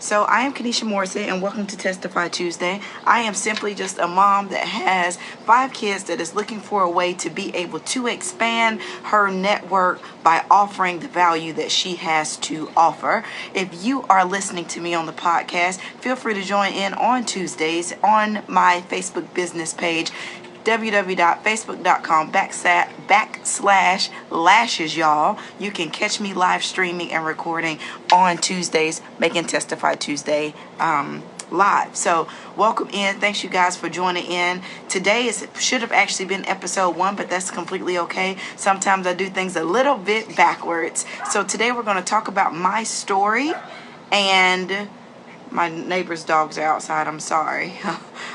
So I am Kanesha Morrison, and welcome to Testify Tuesday. I am simply just a mom that has 5 kids that is looking for a way to be able to expand her network by offering the value that she has to offer. If you are listening to me on the podcast, feel free to join in on Tuesdays on my Facebook business page, www.facebook.com/lashes, y'all. You can catch me live streaming and recording on Tuesdays, making Testify Tuesday live. So welcome in. Thanks you guys for joining in. Today should have actually been episode 1, but that's completely okay. Sometimes I do things a little bit backwards. So today we're going to talk about my story, and my neighbor's dogs are outside. I'm sorry.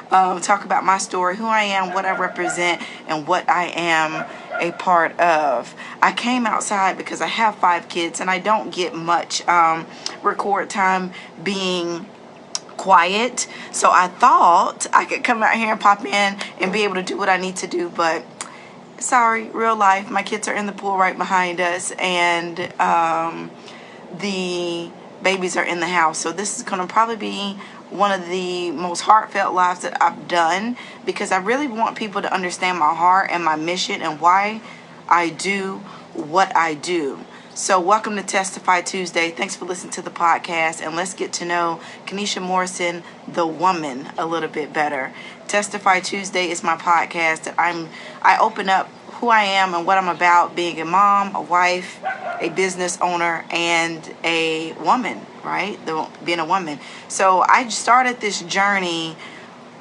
Talk about my story, who I am, what I represent, and what I am a part of. I came outside because I have 5 kids and I don't get much record time being quiet. So I thought I could come out here and pop in and be able to do what I need to do, but sorry, real life. My kids are in the pool right behind us, and the babies are in the house. So this is going to probably be one of the most heartfelt lives that I've done, because I really want people to understand my heart and my mission and why I do what I do. So welcome to Testify Tuesday. Thanks for listening to the podcast, and let's get to know Kanesha Morrison, the woman, a little bit better. Testify Tuesday is my podcast that I open up who I am and what I'm about, being a mom, a wife, a business owner, and a woman, right? Being a woman. So I started this journey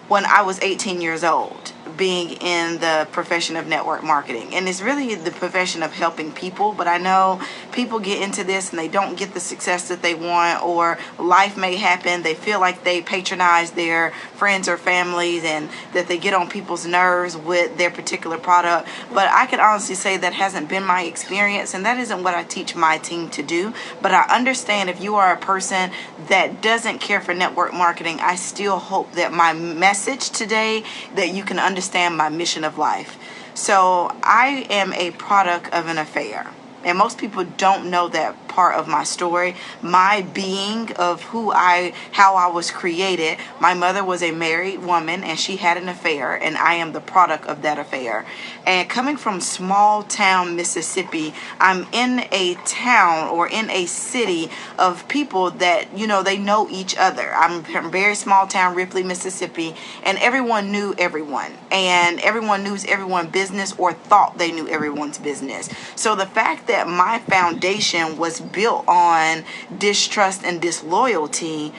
when I was 18 years old, being in the profession of network marketing. And it's really the profession of helping people, but I know people get into this and they don't get the success that they want, or life may happen. They feel like they patronize their friends or families and that they get on people's nerves with their particular product. But I can honestly say that hasn't been my experience, and that isn't what I teach my team to do. But I understand if you are a person that doesn't care for network marketing, I still hope that my message today, that you can understand my mission of life. So I am a product of an affair, and most people don't know that part of my story, my being of how I was created. My mother was a married woman and she had an affair, and I am the product of that affair. And coming from small town Mississippi, I'm in a town or in a city of people that, they know each other. I'm from very small town, Ripley, Mississippi, and everyone knew everyone, and everyone knew everyone's business, or thought they knew everyone's business. So the fact that my foundation was built on distrust and disloyalty,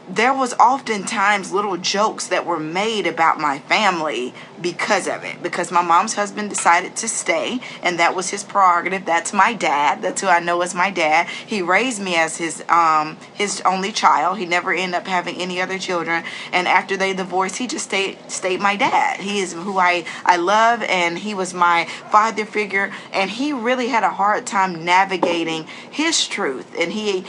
there was oftentimes little jokes that were made about my family because of it. Because my mom's husband decided to stay, and that was his prerogative. That's my dad. That's who I know as my dad. He raised me as his only child. He never ended up having any other children. And after they divorced, he just stayed my dad. He is who I love, and he was my father figure. And he really had a hard time navigating his truth. And he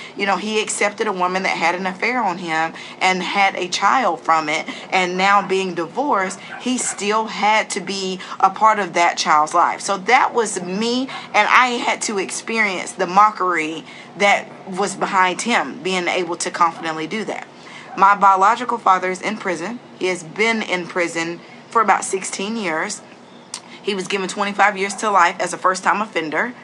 accepted a woman that had an affair on him and had a child from it, and now being divorced, he still had to be a part of that child's life. So that was me, and I had to experience the mockery that was behind him being able to confidently do that. My biological father is in prison. He has been in prison for about 16 years. He was given 25 years to life as a first-time offender.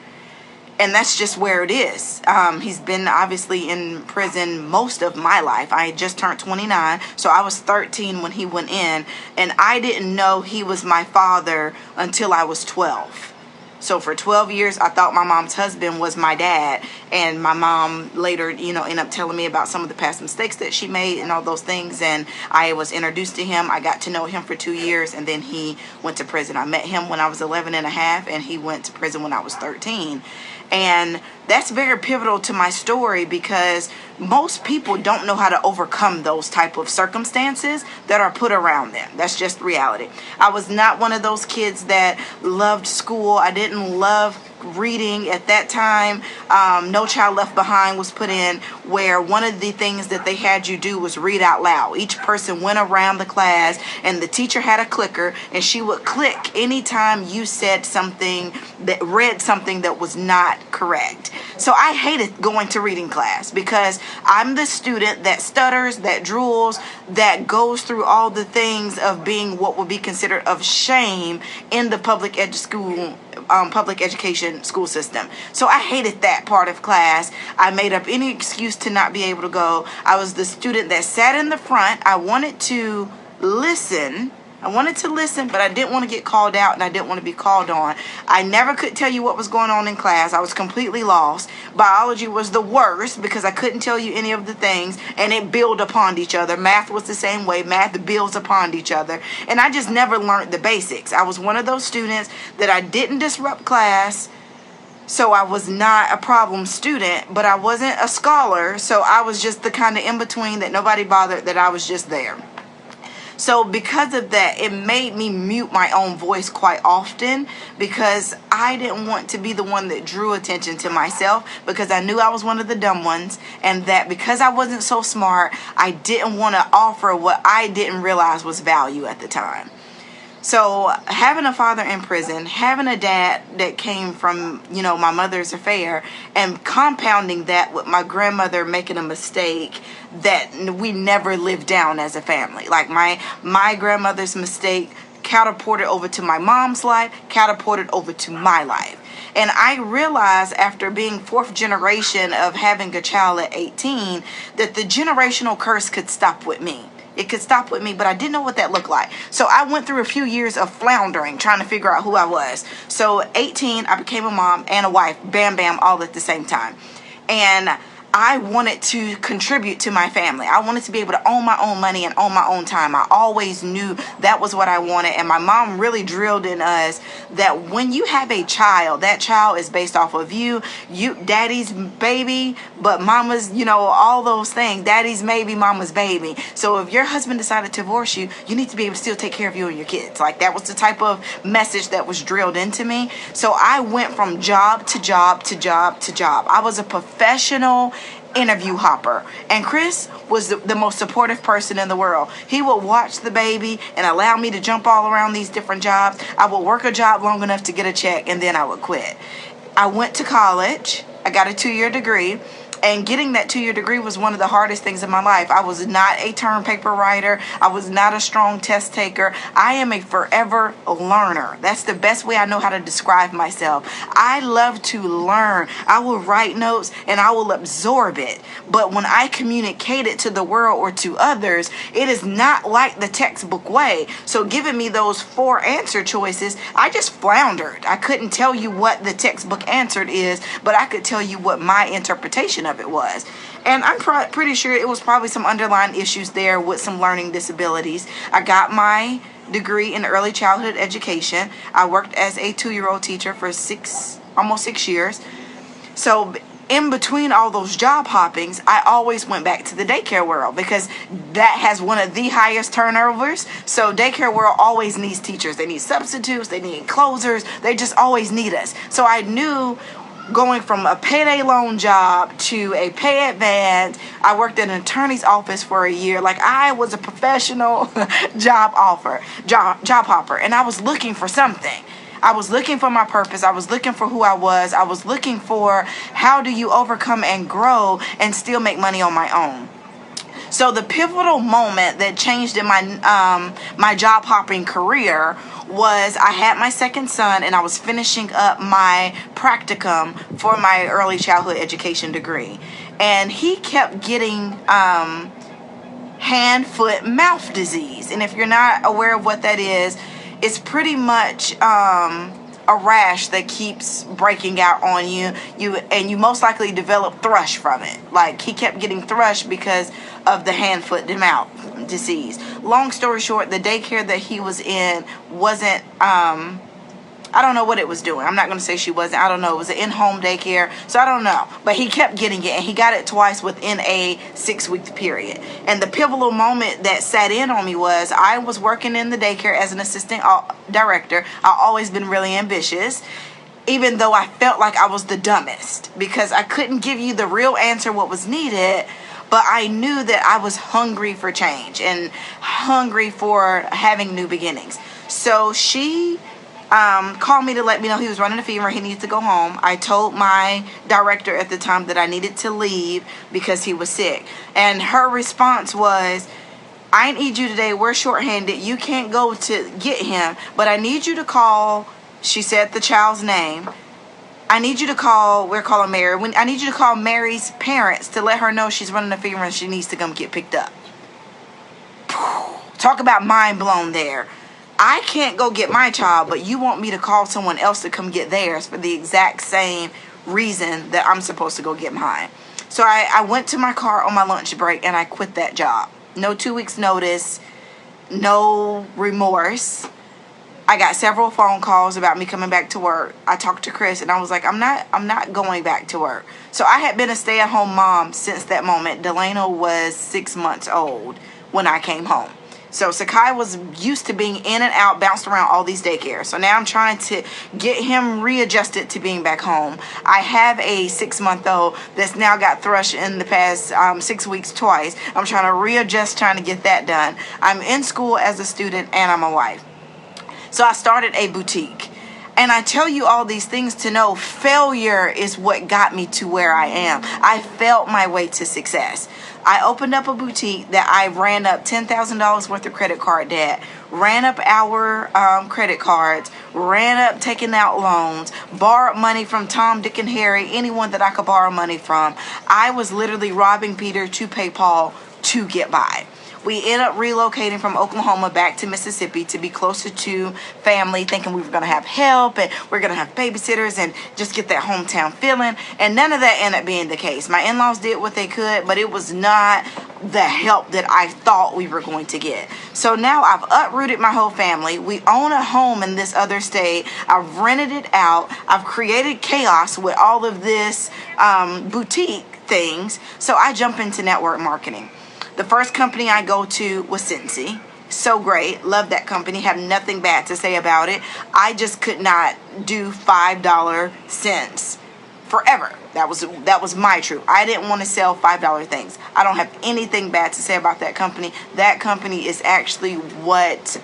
And that's just where it is. He's been obviously in prison most of my life. I just turned 29, so I was 13 when he went in. And I didn't know he was my father until I was 12. So for 12 years, I thought my mom's husband was my dad. And my mom later, ended up telling me about some of the past mistakes that she made and all those things. And I was introduced to him. I got to know him for 2 years, and then he went to prison. I met him when I was 11 and a half, and he went to prison when I was 13. And that's very pivotal to my story, because most people don't know how to overcome those type of circumstances that are put around them. That's just reality. I was not one of those kids that loved school. I didn't love reading at that time. No Child Left Behind was put in, where one of the things that they had you do was read out loud. Each person went around the class, and the teacher had a clicker, and she would click anytime you said something that read something that was not correct. So I hated going to reading class because I'm the student that stutters, that drools, that goes through all the things of being what would be considered of shame in the public education school system. So I hated that part of class. I made up any excuse to not be able to go. I was the student that sat in the front. I wanted to listen, but I didn't want to get called out, and I didn't want to be called on. I never could tell you what was going on in class. I was completely lost. Biology was the worst because I couldn't tell you any of the things, and it built upon each other. Math was the same way. Math builds upon each other. And I just never learned the basics. I was one of those students that I didn't disrupt class, so I was not a problem student, but I wasn't a scholar, so I was just the kind of in-between that nobody bothered, that I was just there. So because of that, it made me mute my own voice quite often because I didn't want to be the one that drew attention to myself, because I knew I was one of the dumb ones, and that because I wasn't so smart, I didn't want to offer what I didn't realize was value at the time. So having a father in prison, having a dad that came from, my mother's affair, and compounding that with my grandmother making a mistake that we never lived down as a family. Like my grandmother's mistake catapulted over to my mom's life, catapulted over to my life. And I realized after being fourth generation of having a child at 18 that the generational curse could stop with me. It could stop with me, but I didn't know what that looked like. So I went through a few years of floundering, trying to figure out who I was. So 18, I became a mom and a wife, bam, bam, all at the same time. And I wanted to contribute to my family. I wanted to be able to own my own money and own my own time. I always knew that was what I wanted. And my mom really drilled in us that when you have a child, that child is based off of you daddy's baby, but mama's, all those things. Daddy's maybe, mama's baby. So if your husband decided to divorce you, you need to be able to still take care of you and your kids. Like, that was the type of message that was drilled into me. So I went from job to job to job to job. I was a professional interview hopper, and Chris was the most supportive person in the world. He would watch the baby and allow me to jump all around these different jobs. I would work a job long enough to get a check, and then I would quit. I went to college. I got a 2-year degree. And getting that 2-year degree was one of the hardest things in my life. I was not a term paper writer. I was not a strong test taker. I am a forever learner. That's the best way I know how to describe myself. I love to learn. I will write notes and I will absorb it. But when I communicate it to the world or to others, it is not like the textbook way. So giving me those 4 answer choices, I just floundered. I couldn't tell you what the textbook answered is, but I could tell you what my interpretation of it was. And I'm pretty sure it was probably some underlying issues there with some learning disabilities. I got my degree in early childhood education. I worked as a 2-year-old teacher for almost 6 years. So in between all those job hoppings, I always went back to the daycare world because that has one of the highest turnovers. So daycare world always needs teachers. They need substitutes. They need closers. They just always need us. So I knew going from a payday loan job to a pay advance, I worked in an attorney's office for a year. Like, I was a professional job hopper, and I was looking for something. I was looking for my purpose. I was looking for who I was. I was looking for how do you overcome and grow and still make money on my own. So the pivotal moment that changed in my job hopping career was I had my second son and I was finishing up my practicum for my early childhood education degree. And he kept getting hand, foot, mouth disease. And if you're not aware of what that is, it's pretty much a rash that keeps breaking out on you. You most likely develop thrush from it. Like, he kept getting thrush because of the hand, foot, and mouth disease. Long story short, the daycare that he was in wasn't, I don't know what it was doing. I'm not going to say she wasn't. I don't know. It was an in-home daycare. So I don't know. But he kept getting it, and he got it twice within a 6-week period. And the pivotal moment that sat in on me was I was working in the daycare as an assistant director. I've always been really ambitious. even though I felt like I was the dumbest, because I couldn't give you the real answer what was needed. But I knew that I was hungry for change and hungry for having new beginnings. So she called me to let me know he was running a fever. He needed to go home. I told my director at the time that I needed to leave because he was sick. And her response was, I need you today. We're shorthanded. You can't go to get him, but I need you to call. She said the child's name. I need you to call, we're calling Mary. I need you to call Mary's parents to let her know she's running a fever and she needs to come get picked up. Talk about mind blown there. I can't go get my child, but you want me to call someone else to come get theirs for the exact same reason that I'm supposed to go get mine. So I went to my car on my lunch break and I quit that job. No 2 weeks notice, no remorse. I got several phone calls about me coming back to work. I talked to Chris and I was like, I'm not going back to work. So I had been a stay-at-home mom since that moment. Delano was 6 months old when I came home. So Sakai was used to being in and out, bounced around all these daycares. So now I'm trying to get him readjusted to being back home. I have a 6-month-old that's now got thrush in the past 6 weeks twice. I'm trying to readjust, trying to get that done. I'm in school as a student and I'm a wife. So I started a boutique. And I tell you all these things to know failure is what got me to where I am. I felt my way to success. I opened up a boutique that I ran up $10,000 worth of credit card debt, ran up our credit cards, ran up taking out loans, borrowed money from Tom, Dick, and Harry, anyone that I could borrow money from. I was literally robbing Peter to pay Paul to get by. We ended up relocating from Oklahoma back to Mississippi to be closer to family, thinking we were going to have help and we're going to have babysitters and just get that hometown feeling. And none of that ended up being the case. My in-laws did what they could, but it was not the help that I thought we were going to get. So now I've uprooted my whole family. We own a home in this other state. I've rented it out. I've created chaos with all of this boutique things. So I jump into network marketing. The first company I go to was Cincy. So great. Love that company. Have nothing bad to say about it. I just could not do $5 cents forever. That was my truth. I didn't want to sell $5 things. I don't have anything bad to say about that company. That company is actually what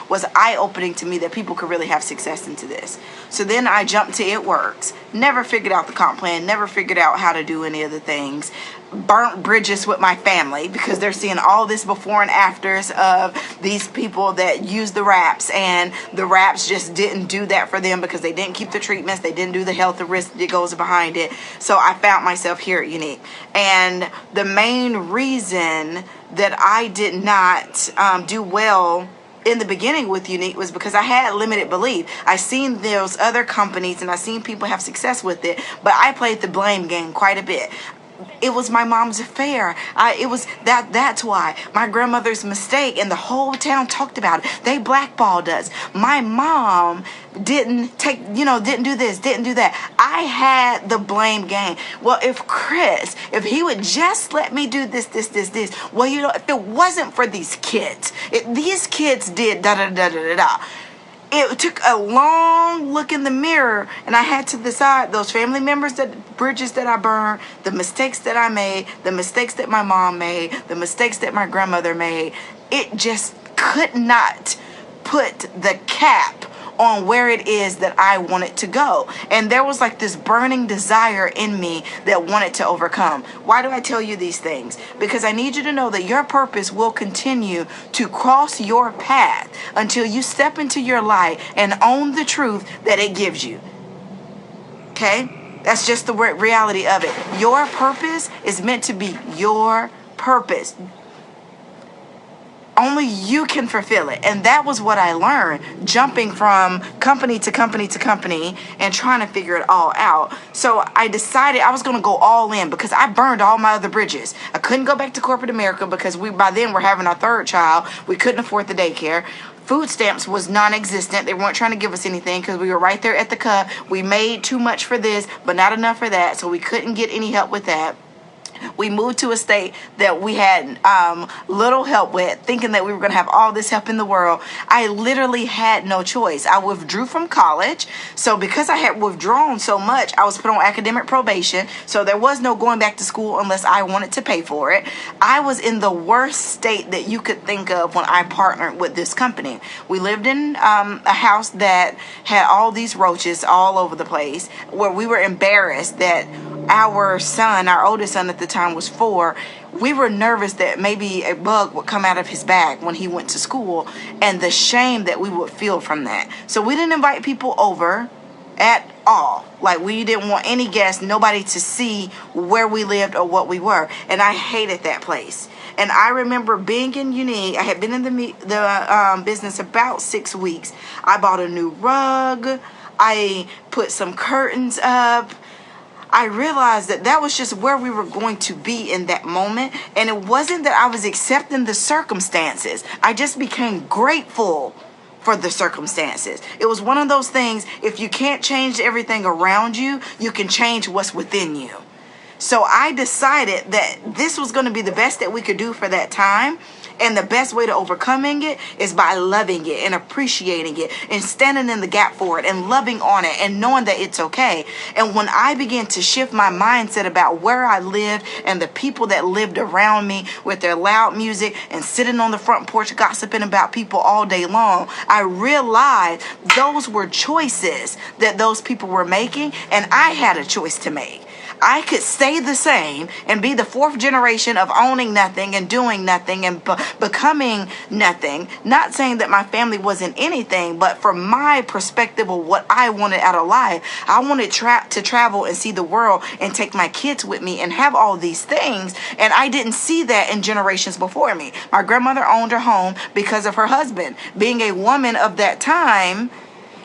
was eye-opening to me, that people could really have success into this. So then I jumped to It Works. Never figured out the comp plan. Never figured out how to do any of the things. Burnt bridges with my family because they're seeing all this before and afters of these people that use the wraps, and the wraps just didn't do that for them because they didn't keep the treatments, they didn't do the health, the risk that goes behind it. So I found myself here at Unique, and the main reason that I did not do well in the beginning with Unique was because I had limited belief. I seen those other companies and I seen people have success with it, but I played the blame game quite a bit. It was my mom's affair. That's why. My grandmother's mistake, and the whole town talked about it. They blackballed us. My mom didn't do this, didn't do that. I had the blame game. Well, if he would just let me do this. Well, if it wasn't for these kids, if these kids did da-da-da-da-da-da. It took a long look in the mirror, and I had to decide those family members, bridges that I burned, the mistakes that I made, the mistakes that my mom made, the mistakes that my grandmother made. It just could not put the cap on where it is that I wanted to go. And there was like this burning desire in me that wanted to overcome. Why do I tell you these things? Because I need you to know that your purpose will continue to cross your path until you step into your light and own the truth that it gives you. Okay? That's just the reality of it. Your purpose is meant to be your purpose. Only you can fulfill it. And that was what I learned, jumping from company to company to company and trying to figure it all out. So I decided I was going to go all in because I burned all my other bridges. I couldn't go back to corporate America because by then we're having our third child. We couldn't afford the daycare. Food stamps was non-existent. They weren't trying to give us anything because we were right there at the cup. We made too much for this, but not enough for that. So we couldn't get any help with that. We moved to a state that we had little help with, thinking that we were going to have all this help in the world. I literally had no choice. I withdrew from college. So because I had withdrawn so much, I was put on academic probation. So there was no going back to school unless I wanted to pay for it. I was in the worst state that you could think of when I partnered with this company. We lived in a house that had all these roaches all over the place, where we were embarrassed that our son, our oldest son at the time was 4. We were nervous that maybe a bug would come out of his bag when he went to school, and the shame that we would feel from that. So we didn't invite people over at all. Like, we didn't want any guests, nobody to see where we lived or what we were. And I hated that place. And I remember being in Unique. I had been in the business about 6 weeks. I bought a new rug. I put some curtains up. I realized that that was just where we were going to be in that moment. And it wasn't that I was accepting the circumstances. I just became grateful for the circumstances. It was one of those things, if you can't change everything around you, you can change what's within you. So I decided that this was going to be the best that we could do for that time. And the best way to overcoming it is by loving it and appreciating it and standing in the gap for it and loving on it and knowing that it's okay. And when I began to shift my mindset about where I lived and the people that lived around me with their loud music and sitting on the front porch gossiping about people all day long, I realized those were choices that those people were making, and I had a choice to make. I could stay the same and be the 4th generation of owning nothing and doing nothing and becoming nothing. Not saying that my family wasn't anything, but from my perspective of what I wanted out of life, I wanted to travel and see the world and take my kids with me and have all these things. And I didn't see that in generations before me. My grandmother owned her home because of her husband. Being a woman of that time,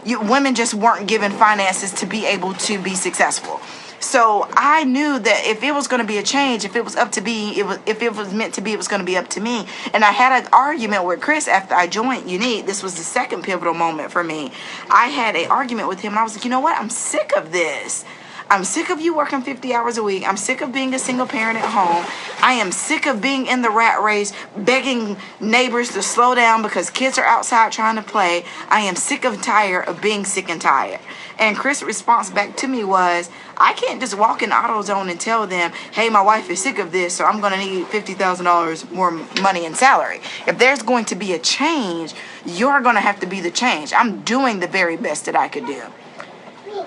women just weren't given finances to be able to be successful. So I knew that if it was going to be a change, if it was up to be, if it was meant to be, it was going to be up to me. And I had an argument with Chris after I joined Unique. This was the second pivotal moment for me. I had an argument with him, and I was like, you know what? I'm sick of this. I'm sick of you working 50 hours a week. I'm sick of being a single parent at home. I am sick of being in the rat race, begging neighbors to slow down because kids are outside trying to play. I am sick and tired of being sick and tired. And Chris' response back to me was, I can't just walk in AutoZone and tell them, hey, my wife is sick of this, so I'm going to need $50,000 more money in salary. If there's going to be a change, you're going to have to be the change. I'm doing the very best that I could do.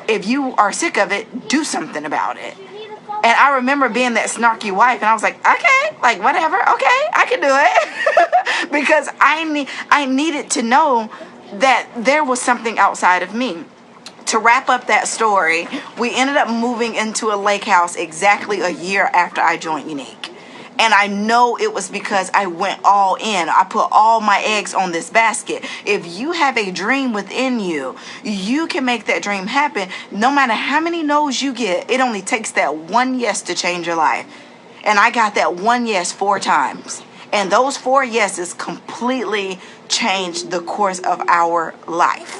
If you are sick of it, do something about it. And I remember being that snarky wife, and I was like, okay, like whatever, okay, I can do it. Because I needed to know that there was something outside of me. To wrap up that story, we ended up moving into a lake house exactly a year after I joined Unique. And I know it was because I went all in. I put all my eggs on this basket. If you have a dream within you, you can make that dream happen. No matter how many no's you get, it only takes that one yes to change your life. And I got that one yes 4 times. And those 4 yeses completely changed the course of our life.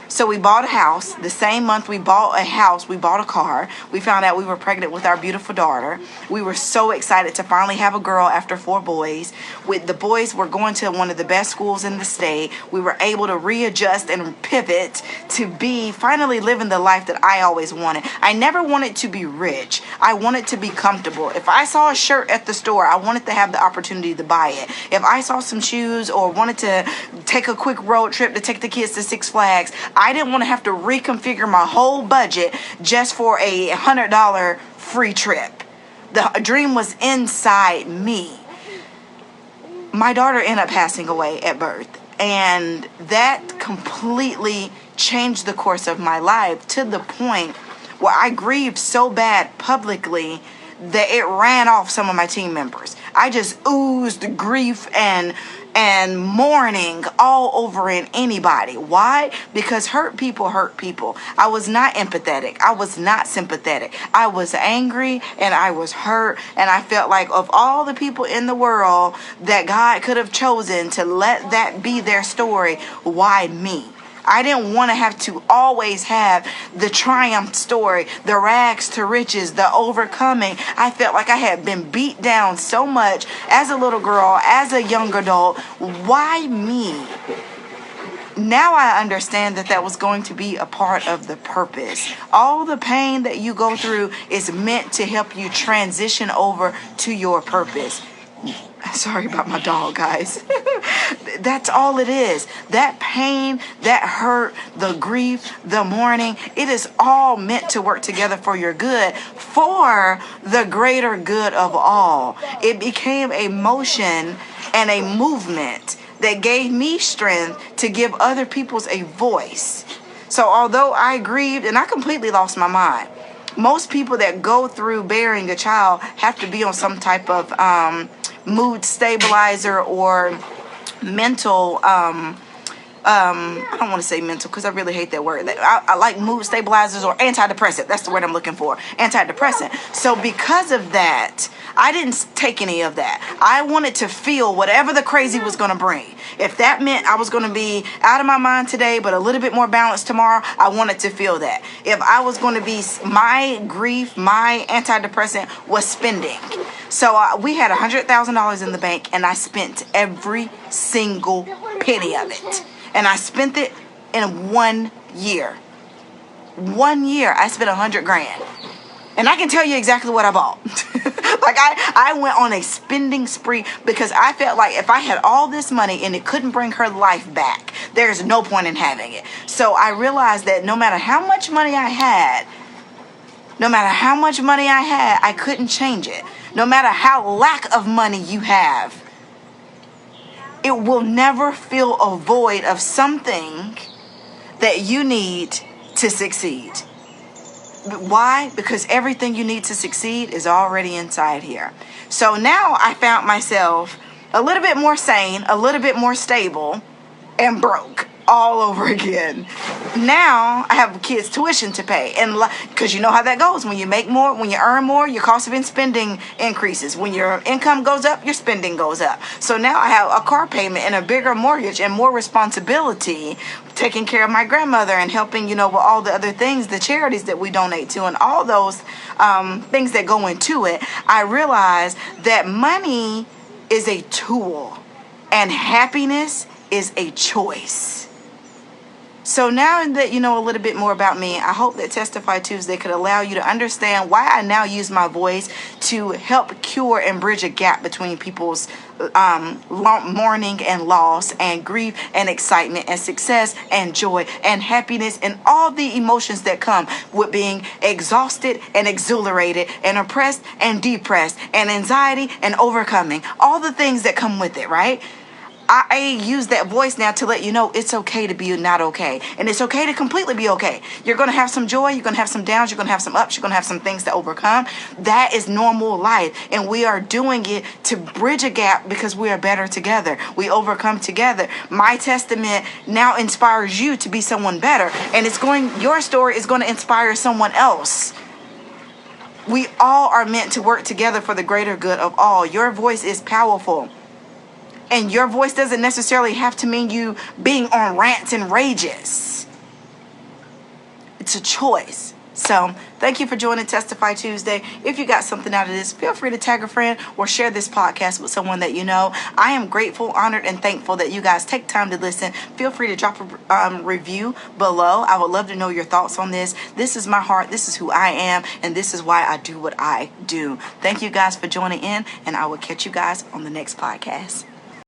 So we bought a house. The same month we bought a house, we bought a car. We found out we were pregnant with our beautiful daughter. We were so excited to finally have a girl after 4 boys. With the boys were going to one of the best schools in the state. We were able to readjust and pivot to be finally living the life that I always wanted. I never wanted to be rich. I wanted to be comfortable. If I saw a shirt at the store, I wanted to have the opportunity to buy it. If I saw some shoes or wanted to take a quick road trip to take the kids to Six Flags, I didn't want to have to reconfigure my whole budget just for a $100 free trip. The dream was inside me. My daughter ended up passing away at birth, and that completely changed the course of my life to the point where I grieved so bad publicly that it ran off some of my team members. I just oozed grief and mourning all over in anybody. Why? Because hurt people hurt people. I was not empathetic. I was not sympathetic. I was angry and I was hurt, and I felt like of all the people in the world that God could have chosen to let that be their story, why me? I didn't want to have to always have the triumph story, the rags to riches, the overcoming. I felt like I had been beat down so much as a little girl, as a young adult. Why me? Now I understand that was going to be a part of the purpose. All the pain that you go through is meant to help you transition over to your purpose. Sorry about my dog, guys. That's all it is. That pain, that hurt, the grief, the mourning, it is all meant to work together for your good, for the greater good of all. It became a motion and a movement that gave me strength to give other people's a voice. So although I grieved and I completely lost my mind, most people that go through bearing a child have to be on some type of mood stabilizer or mental I don't want to say mental because I really hate that word. I like mood stabilizers or antidepressant. That's the word I'm looking for. Antidepressant. So because of that, I didn't take any of that. I wanted to feel whatever the crazy was going to bring. If that meant I was going to be out of my mind today, but a little bit more balanced tomorrow, I wanted to feel that. If I was going to be, my grief, my antidepressant was spending. So we had $100,000 in the bank, and I spent every single penny of it. And I spent it in 1 year. 1 year, I spent $100,000. And I can tell you exactly what I bought. Like I went on a spending spree because I felt like if I had all this money and it couldn't bring her life back, there's no point in having it. So I realized that no matter how much money I had, I couldn't change it. No matter how lack of money you have, it will never fill a void of something that you need to succeed. Why? Because everything you need to succeed is already inside here. So now I found myself a little bit more sane, a little bit more stable, and broke all over again. Now I have kids' tuition to pay, and because you know how that goes. When you make more, when you earn more, your cost of spending increases. When your income goes up, your spending goes up. So now I have a car payment and a bigger mortgage and more responsibility, taking care of my grandmother and helping, with all the other things, the charities that we donate to and all those things that go into it. I realized that money is a tool and happiness is a choice. So now that you know a little bit more about me, I hope that Testify Tuesday could allow you to understand why I now use my voice to help cure and bridge a gap between people's mourning and loss and grief and excitement and success and joy and happiness and all the emotions that come with being exhausted and exhilarated and oppressed and depressed and anxiety and overcoming. All the things that come with it, right? I use that voice now to let you know it's okay to be not okay. And it's okay to completely be okay. You're going to have some joy. You're going to have some downs. You're going to have some ups. You're going to have some things to overcome. That is normal life. And we are doing it to bridge a gap because we are better together. We overcome together. My testament now inspires you to be someone better. And your story is going to inspire someone else. We all are meant to work together for the greater good of all. Your voice is powerful. And your voice doesn't necessarily have to mean you being on rants and rages. It's a choice. So thank you for joining Testify Tuesday. If you got something out of this, feel free to tag a friend or share this podcast with someone that you know. I am grateful, honored, and thankful that you guys take time to listen. Feel free to drop a review below. I would love to know your thoughts on this. This is my heart. This is who I am. And this is why I do what I do. Thank you guys for joining in. And I will catch you guys on the next podcast.